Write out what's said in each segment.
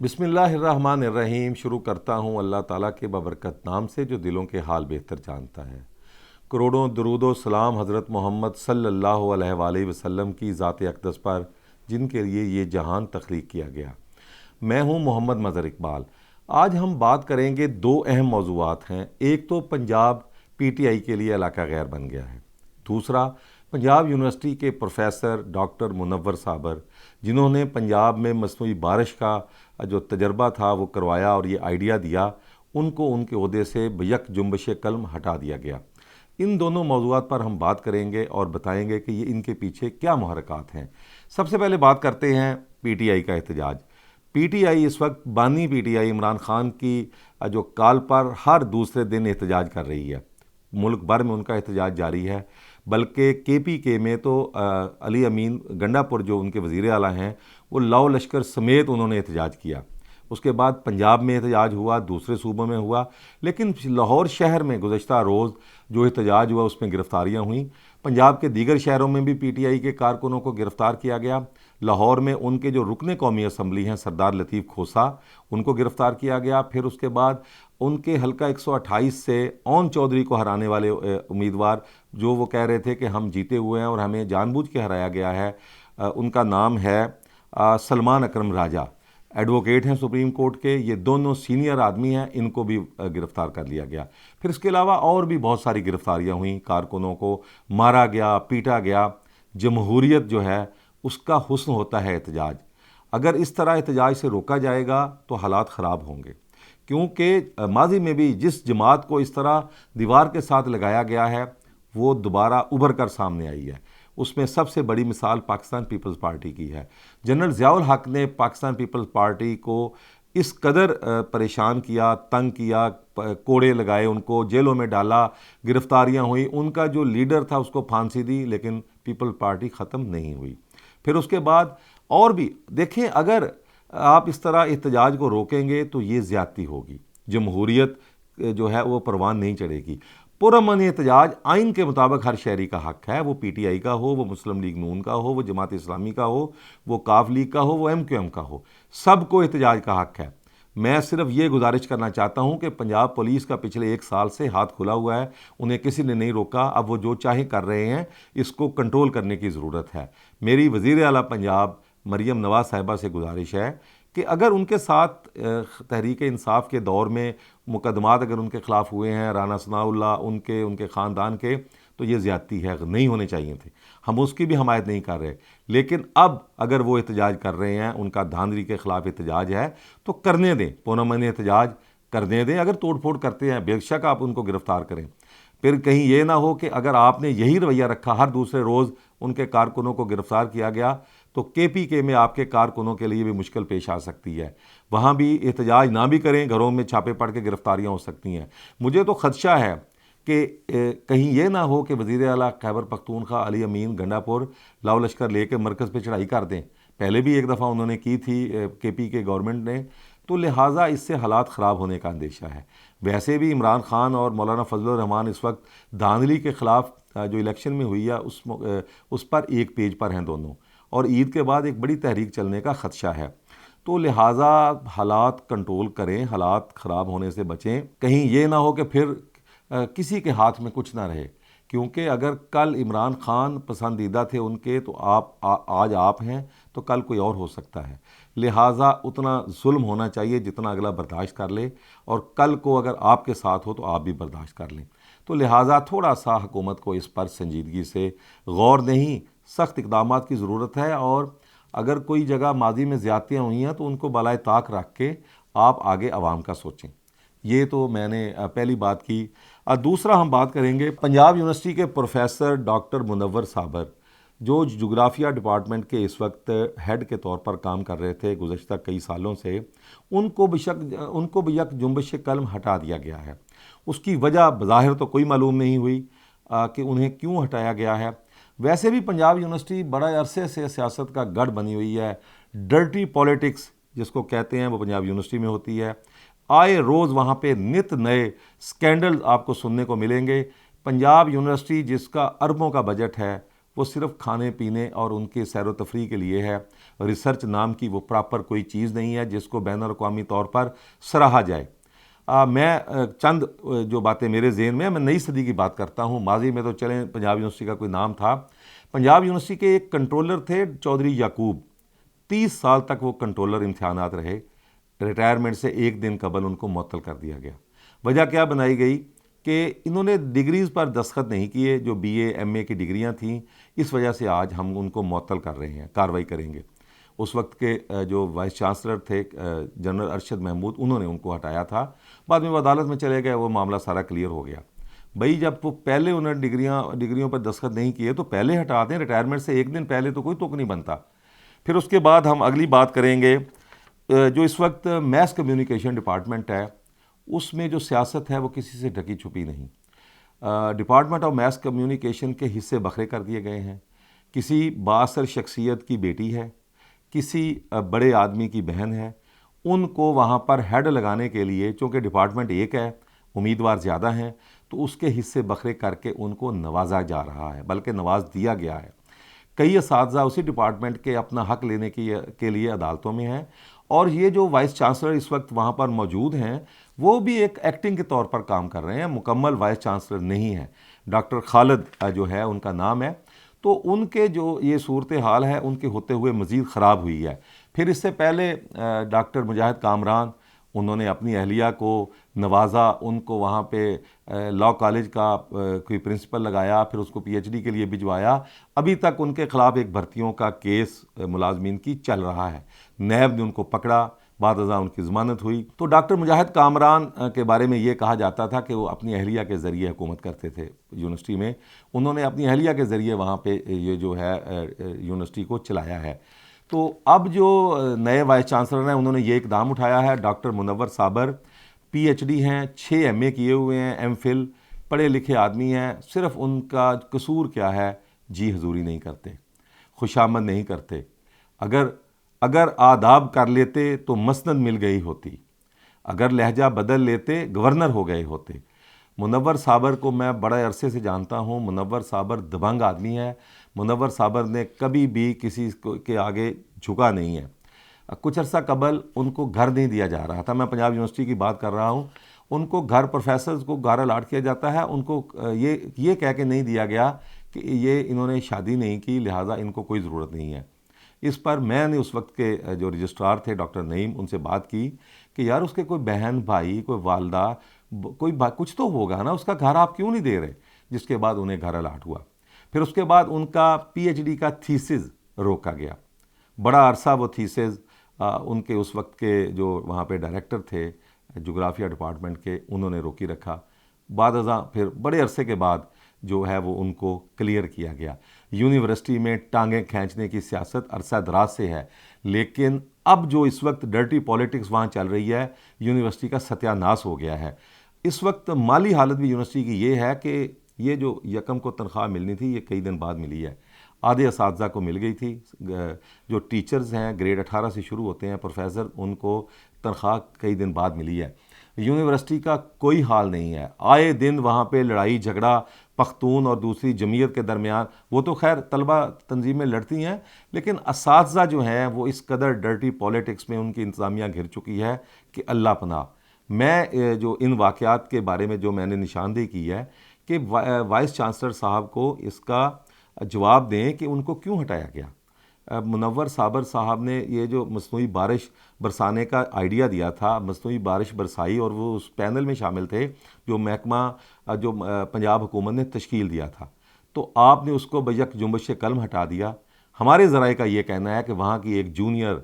بسم اللہ الرحمن الرحیم شروع کرتا ہوں اللہ تعالیٰ کے بابرکت نام سے جو دلوں کے حال بہتر جانتا ہے۔ کروڑوں درود و سلام حضرت محمد صلی اللہ علیہ وآلہ وسلم کی ذات اقدس پر جن کے لیے یہ جہان تخلیق کیا گیا۔ میں ہوں محمد مظہر اقبال۔ آج ہم بات کریں گے دو اہم موضوعات ہیں۔ ایک تو پنجاب پی ٹی آئی کے لیے علاقہ غیر بن گیا ہے، دوسرا پنجاب یونیورسٹی کے پروفیسر ڈاکٹر منور صابر جنہوں نے پنجاب میں مصنوعی بارش کا جو تجربہ تھا وہ کروایا اور یہ آئیڈیا دیا، ان کو ان کے عہدے سے بیک جنبش قلم ہٹا دیا گیا۔ ان دونوں موضوعات پر ہم بات کریں گے اور بتائیں گے کہ یہ ان کے پیچھے کیا محرکات ہیں۔ سب سے پہلے بات کرتے ہیں پی ٹی آئی کا احتجاج۔ پی ٹی آئی اس وقت بانی P T I Imran Khan کی جو کال پر ہر دوسرے دن احتجاج کر رہی ہے۔ ملک بھر میں ان کا احتجاج جاری ہے، بلکہ کے پی کے میں تو علی امین گنڈا پور جو ان کے وزیر اعلیٰ ہیں وہ لاؤ لشکر سمیت انہوں نے احتجاج کیا۔ اس کے بعد پنجاب میں احتجاج ہوا، دوسرے صوبوں میں ہوا، لیکن لاہور شہر میں گزشتہ روز جو احتجاج ہوا اس میں گرفتاریاں ہوئیں۔ پنجاب کے دیگر شہروں میں بھی پی ٹی آئی کے کارکنوں کو گرفتار کیا گیا۔ لاہور میں ان کے جو رکن قومی اسمبلی ہیں سردار لطیف کھوسا، ان کو گرفتار کیا گیا۔ پھر اس کے بعد ان کے حلقہ 128 سے اون چودھری کو ہرانے والے امیدوار جو وہ کہہ رہے تھے کہ ہم جیتے ہوئے ہیں اور ہمیں جان بوجھ کے ہرایا گیا ہے، ان کا نام ہے سلمان اکرم راجہ، ایڈوکیٹ ہیں سپریم کورٹ کے۔ یہ دونوں سینئر آدمی ہیں، ان کو بھی گرفتار کر لیا گیا۔ پھر اس کے علاوہ اور بھی بہت ساری گرفتاریاں ہوئیں، کارکنوں کو مارا گیا، پیٹا گیا۔ جمہوریت جو ہے اس کا حسن ہوتا ہے احتجاج۔ اگر اس طرح احتجاج سے روکا جائے گا تو حالات خراب ہوں گے، کیونکہ ماضی میں بھی جس جماعت کو اس طرح دیوار کے ساتھ لگایا گیا ہے وہ دوبارہ ابھر کر سامنے آئی ہے۔ اس میں سب سے بڑی مثال پاکستان پیپلز پارٹی کی ہے۔ جنرل ضیاء الحق نے پاکستان پیپلز پارٹی کو اس قدر پریشان کیا، تنگ کیا، کوڑے لگائے، ان کو جیلوں میں ڈالا، گرفتاریاں ہوئیں۔ ان کا جو لیڈر تھا اس کو پھانسی دی، لیکن پیپلز پارٹی ختم نہیں ہوئی۔ پھر اس کے بعد اور بھی دیکھیں، اگر آپ اس طرح احتجاج کو روکیں گے تو یہ زیادتی ہوگی، جمہوریت جو ہے وہ پروان نہیں چڑھے گی۔ پرامن احتجاج آئین کے مطابق ہر شہری کا حق ہے، وہ پی ٹی آئی کا ہو، وہ مسلم لیگ نون کا ہو، وہ جماعت اسلامی کا ہو، وہ کاف لیگ کا ہو، وہ ایم کیو ایم کا ہو، سب کو احتجاج کا حق ہے۔ میں صرف یہ گزارش کرنا چاہتا ہوں کہ پنجاب پولیس کا پچھلے 1 سال سے ہاتھ کھلا ہوا ہے، انہیں کسی نے نہیں روکا۔ اب وہ جو چاہیں کر رہے ہیں، اس کو کنٹرول کرنے کی ضرورت ہے۔ میری وزیر اعلیٰ پنجاب مریم نواز صاحبہ سے گزارش ہے کہ اگر ان کے ساتھ تحریک انصاف کے دور میں مقدمات اگر ان کے خلاف ہوئے ہیں، رانا ثناء اللہ ان کے خاندان کے، تو یہ زیادتی ہے، نہیں ہونے چاہیے تھے، ہم اس کی بھی حمایت نہیں کر رہے۔ لیکن اب اگر وہ احتجاج کر رہے ہیں، ان کا دھاندلی کے خلاف احتجاج ہے تو کرنے دیں، پرامن احتجاج کرنے دیں۔ اگر توڑ پھوڑ کرتے ہیں بے شک آپ ان کو گرفتار کریں۔ پھر کہیں یہ نہ ہو کہ اگر آپ نے یہی رویہ رکھا، ہر دوسرے روز ان کے کارکنوں کو گرفتار کیا گیا، تو کے پی کے میں آپ کے کارکنوں کے لیے بھی مشکل پیش آ سکتی ہے۔ وہاں بھی احتجاج نہ بھی کریں، گھروں میں چھاپے پڑ کے گرفتاریاں ہو سکتی ہیں۔ مجھے تو خدشہ ہے کہ کہیں یہ نہ ہو کہ وزیر اعلیٰ خیبر پختونخوا علی امین گنڈا پور لاؤ لشکر لے کے مرکز پہ چڑھائی کر دیں۔ پہلے بھی ایک دفعہ انہوں نے کی تھی کے پی کے گورنمنٹ نے، تو لہٰذا اس سے حالات خراب ہونے کا اندیشہ ہے۔ ویسے بھی عمران خان اور مولانا فضل الرحمان اس وقت دھاندلی کے خلاف جو الیکشن میں ہوئی ہے اس پر ایک پیج پر ہیں دونوں، اور عید کے بعد ایک بڑی تحریک چلنے کا خدشہ ہے۔ تو لہٰذا حالات کنٹرول کریں، حالات خراب ہونے سے بچیں، کہیں یہ نہ ہو کہ پھر کسی کے ہاتھ میں کچھ نہ رہے۔ کیونکہ اگر کل عمران خان پسندیدہ تھے ان کے، تو آج آپ ہیں تو کل کوئی اور ہو سکتا ہے۔ لہٰذا اتنا ظلم ہونا چاہیے جتنا اگلا برداشت کر لے، اور کل کو اگر آپ کے ساتھ ہو تو آپ بھی برداشت کر لیں۔ تو لہٰذا تھوڑا سا حکومت کو اس پر سنجیدگی سے غور نہیں، سخت اقدامات کی ضرورت ہے۔ اور اگر کوئی جگہ ماضی میں زیادتیاں ہوئی ہیں تو ان کو بالائے طاق رکھ کے آپ آگے عوام کا سوچیں۔ یہ تو میں نے پہلی بات کی۔ دوسرا ہم بات کریں گے پنجاب یونیورسٹی کے پروفیسر ڈاکٹر منور صابر، جو جغرافیہ ڈپارٹمنٹ کے اس وقت ہیڈ کے طور پر کام کر رہے تھے گزشتہ کئی سالوں سے، ان کو بھی یک جنبش قلم ہٹا دیا گیا ہے۔ اس کی وجہ بظاہر تو کوئی معلوم نہیں ہوئی کہ انہیں کیوں ہٹایا گیا ہے۔ ویسے بھی پنجاب یونیورسٹی بڑا عرصے سے سیاست کا گڑھ بنی ہوئی ہے۔ ڈرٹی پولیٹکس جس کو کہتے ہیں وہ پنجاب یونیورسٹی میں ہوتی ہے۔ آئے روز وہاں پہ نت نئے سکینڈل آپ کو سننے کو ملیں گے۔ پنجاب یونیورسٹی جس کا اربوں کا بجٹ ہے، وہ صرف کھانے پینے اور ان کے سیر و تفریح کے لیے ہے. ریسرچ نام کی وہ پراپر کوئی چیز نہیں ہے جس کو بین الاقوامی طور پر سراہا جائے. میں چند جو باتیں میرے ذہن میں ہیں، میں نئی صدی کی بات کرتا ہوں. ماضی میں تو چلیں پنجاب یونیورسٹی کا کوئی نام تھا. پنجاب یونیورسٹی کے ایک کنٹرولر تھے چودھری یعقوب. 30 سال تک وہ کنٹرولر امتحانات رہے. ریٹائرمنٹ سے ایک دن قبل ان کو معطل کر دیا گیا. وجہ کیا بنائی گئی کہ انہوں نے ڈگریز پر دستخط نہیں کیے جو بی اے ایم اے کی ڈگریاں تھیں. اس وجہ سے آج ہم ان کو معطل کر رہے ہیں، کارروائی کریں گے. اس وقت کے جو وائس چانسلر تھے جنرل ارشد محمود، انہوں نے ان کو ہٹایا تھا. بعد میں وہ عدالت میں چلے گئے، وہ معاملہ سارا کلیئر ہو گیا. بھئی جب وہ پہلے انہوں نے ڈگریوں پر دستخط نہیں کیے تو پہلے ہٹا دیں. ریٹائرمنٹ سے ایک دن پہلے تو کوئی تک نہیں بنتا. پھر اس کے بعد ہم اگلی بات کریں گے. جو اس وقت میس کمیونیکیشن ڈپارٹمنٹ ہے، اس میں جو سیاست ہے وہ کسی سے ڈھکی چھپی نہیں. ڈپارٹمنٹ آف میس کمیونیکیشن کے حصے بکھرے کر دیے گئے ہیں. کسی بااثر شخصیت کی بیٹی ہے، کسی بڑے آدمی کی بہن ہے، ان کو وہاں پر ہیڈ لگانے کے لیے، چونکہ ڈپارٹمنٹ ایک ہے، امیدوار زیادہ ہیں، تو اس کے حصے بکھرے کر کے ان کو نوازا جا رہا ہے، بلکہ نواز دیا گیا ہے. کئی اساتذہ اسی ڈپارٹمنٹ کے اپنا حق لینے کے لیے عدالتوں میں ہیں. اور یہ جو وائس چانسلر اس وقت وہاں پر موجود ہیں وہ بھی ایک ایکٹنگ کے طور پر کام کر رہے ہیں، مکمل وائس چانسلر نہیں ہے. ڈاکٹر خالد جو ہے ان کا نام ہے. تو ان کے جو یہ صورتحال ہے ان کے ہوتے ہوئے مزید خراب ہوئی ہے. پھر اس سے پہلے ڈاکٹر مجاہد کامران، انہوں نے اپنی اہلیہ کو نوازا، ان کو وہاں پہ لاء کالج کا کوئی پرنسپل لگایا، پھر اس کو پی ایچ ڈی کے لیے بھجوایا. ابھی تک ان کے خلاف ایک بھرتیوں کا کیس ملازمین کی چل رہا ہے. نیب نے ان کو پکڑا، بعد ازاں ان کی ضمانت ہوئی. تو ڈاکٹر مجاہد کامران کے بارے میں یہ کہا جاتا تھا کہ وہ اپنی اہلیہ کے ذریعے حکومت کرتے تھے یونیورسٹی میں. انہوں نے اپنی اہلیہ کے ذریعے وہاں پہ یہ جو ہے یونیورسٹی کو چلایا ہے. تو اب جو نئے وائس چانسلر ہیں انہوں نے یہ اقدام اٹھایا ہے. ڈاکٹر منور صابر پی ایچ ڈی ہیں، 6 ایم اے کیے ہوئے ہیں، ایم فل، پڑھے لکھے آدمی ہیں. صرف ان کا قصور کیا ہے؟ جی حضوری نہیں کرتے، خوشامد نہیں کرتے. اگر آداب کر لیتے تو مسند مل گئی ہوتی، اگر لہجہ بدل لیتے گورنر ہو گئے ہوتے. منور صابر کو میں بڑے عرصے سے جانتا ہوں. منور صابر دبنگ آدمی ہے. منور صابر نے کبھی بھی کسی کے آگے جھکا نہیں ہے. کچھ عرصہ قبل ان کو گھر نہیں دیا جا رہا تھا، میں پنجاب یونیورسٹی کی بات کر رہا ہوں. ان کو گھر، پروفیسرز کو گھر الاٹ کیا جاتا ہے، ان کو یہ کہہ کے نہیں دیا گیا کہ یہ انہوں نے شادی نہیں کی لہٰذا ان کو کوئی ضرورت نہیں ہے. اس پر میں نے اس وقت کے جو رجسٹرار تھے ڈاکٹر نعیم، ان سے بات کی کہ یار اس کے کوئی بہن بھائی، کوئی والدہ، کوئی کچھ تو ہوگا نا، اس کا گھر آپ کیوں نہیں دے رہے؟ جس کے بعد انہیں گھر الاٹ ہوا. پھر اس کے بعد ان کا پی ایچ ڈی کا تھیسز روکا گیا. بڑا عرصہ وہ تھیسز ان کے اس وقت کے جو وہاں پہ ڈائریکٹر تھے جغرافیہ ڈپارٹمنٹ کے، انہوں نے روکی رکھا. بعد ازاں پھر بڑے عرصے کے بعد جو ہے وہ ان کو کلیئر کیا گیا. یونیورسٹی میں ٹانگیں کھینچنے کی سیاست عرصہ دراز سے ہے، لیکن اب جو اس وقت ڈرٹی پالیٹکس وہاں چل رہی ہے، یونیورسٹی کا ستیہ ناس ہو گیا ہے. اس وقت مالی حالت بھی یونیورسٹی کی یہ ہے کہ یہ جو یکم کو تنخواہ ملنی تھی یہ کئی دن بعد ملی ہے. آدھے اساتذہ کو مل گئی تھی. جو ٹیچرز ہیں گریڈ 18 سے شروع ہوتے ہیں، پروفیسر، ان کو تنخواہ کئی دن بعد ملی ہے. یونیورسٹی کا کوئی حال نہیں ہے. آئے دن وہاں پہ لڑائی جھگڑا پختون اور دوسری جمعیت کے درمیان. وہ تو خیر طلبہ تنظیمیں لڑتی ہیں، لیکن اساتذہ جو ہیں وہ اس قدر ڈرٹی پالیٹکس میں ان کی انتظامیہ گھر چکی ہے کہ اللہ پناہ. میں جو ان واقعات کے بارے میں جو میں نے نشاندہی کی ہے کہ وائس چانسلر صاحب کو اس کا جواب دیں کہ ان کو کیوں ہٹایا گیا. منور صابر صاحب نے یہ جو مصنوعی بارش برسانے کا آئیڈیا دیا تھا، مصنوعی بارش برسائی، اور وہ اس پینل میں شامل تھے جو محکمہ جو پنجاب حکومت نے تشکیل دیا تھا. تو آپ نے اس کو بیک جنبش قلم ہٹا دیا. ہمارے ذرائع کا یہ کہنا ہے کہ وہاں کی ایک جونیئر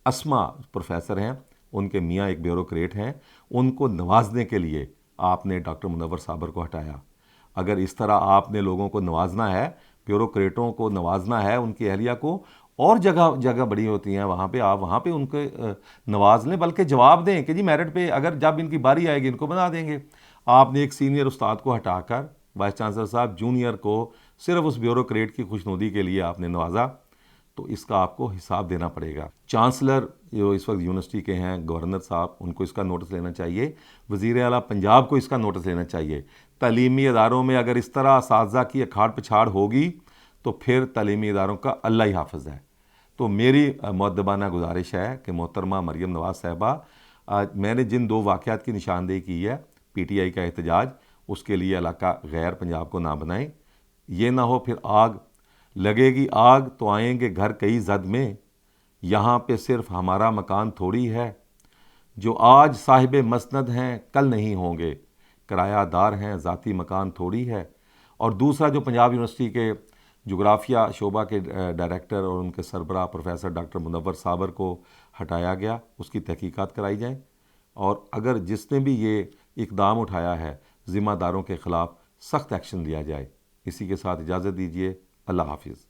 اسما پروفیسر ہیں، ان کے میاں ایک بیوروکریٹ ہیں، ان کو نوازنے کے لیے آپ نے ڈاکٹر منور صابر کو ہٹایا. اگر اس طرح آپ نے لوگوں کو نوازنا ہے، بیوروکریٹوں کو نوازنا ہے، ان کی اہلیہ کو، اور جگہ بڑی ہوتی ہیں وہاں پہ، آپ وہاں پہ ان کے نواز لیں، بلکہ جواب دیں کہ جی میرٹ پہ اگر جب ان کی باری آئے گی ان کو بنا دیں گے. آپ نے ایک سینئر استاد کو ہٹا کر وائس چانسلر صاحب جونیئر کو صرف اس بیوروکریٹ کی خوشنودی کے لیے آپ نے نوازا. تو اس کا آپ کو حساب دینا پڑے گا. چانسلر جو اس وقت یونیورسٹی کے ہیں، گورنر صاحب، ان کو اس کا نوٹس لینا چاہیے. وزیر اعلیٰ پنجاب کو اس کا نوٹس لینا چاہیے. تعلیمی اداروں میں اگر اس طرح اساتذہ کی اکھاڑ پچھاڑ ہوگی تو پھر تعلیمی اداروں کا اللہ ہی حافظ ہے۔ تو میری مؤدبانہ گزارش ہے کہ محترمہ مریم نواز صاحبہ، میں نے جن 2 واقعات کی نشاندہی کی ہے، پی ٹی آئی کا احتجاج، اس کے لیے علاقہ غیر پنجاب کو نہ بنائیں۔ یہ نہ ہو پھر آگ لگے گی، آگ تو آئیں گے گھر کئی زد میں، یہاں پہ صرف ہمارا مکان تھوڑی ہے، جو آج صاحب مسند ہیں کل نہیں ہوں گے، کرایہ دار ہیں ذاتی مکان تھوڑی ہے۔ اور دوسرا جو پنجاب یونیورسٹی کے جغرافیہ شعبہ کے ڈائریکٹر اور ان کے سربراہ پروفیسر ڈاکٹر منور صابر کو ہٹایا گیا، اس کی تحقیقات کرائی جائیں، اور اگر جس نے بھی یہ اقدام اٹھایا ہے ذمہ داروں کے خلاف سخت ایکشن لیا جائے۔ اسی کے ساتھ اجازت دیجیے، اللہ حافظ۔